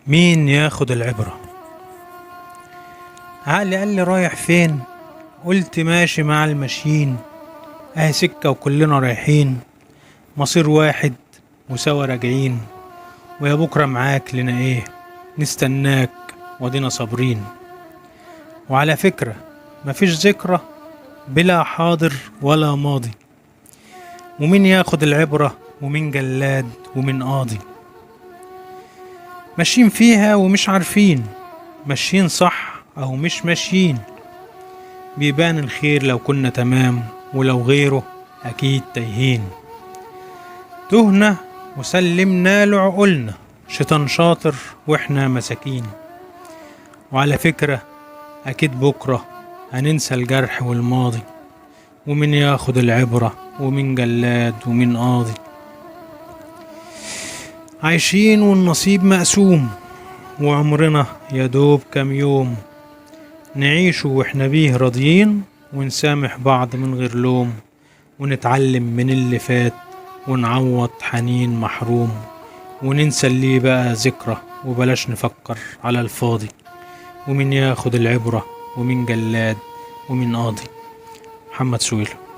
مين ياخد العبرة؟ عقلي قال لي رايح فين؟ قلت ماشي مع الماشيين، اهي سكة وكلنا رايحين، مصير واحد وسوا راجعين، ويا بكرة معاك لنا ايه، نستناك ودينا صابرين. وعلى فكرة مفيش ذكرى بلا حاضر ولا ماضي، ومين ياخد العبرة ومين جلاد ومين قاضي. ماشيين فيها ومش عارفين ماشيين صح أو مش ماشيين، بيبان الخير لو كنا تمام ولو غيره أكيد تايهين. تهنا وسلمنا له عقولنا، شيطان شاطر وإحنا مساكين. وعلى فكرة أكيد بكرة هننسى الجرح والماضي، ومين ياخد العبرة ومين جلاد ومين قاضي. عايشين والنصيب مقسوم، وعمرنا يدوب كام يوم، نعيش واحنا بيه راضيين، ونسامح بعض من غير لوم، ونتعلم من اللي فات ونعوض حنين محروم، وننسى اللي بقى ذكرى وبلاش نفكر على الفاضي. ومين ياخد العبرة ومين جلاد ومين قاضي. محمد سويلة.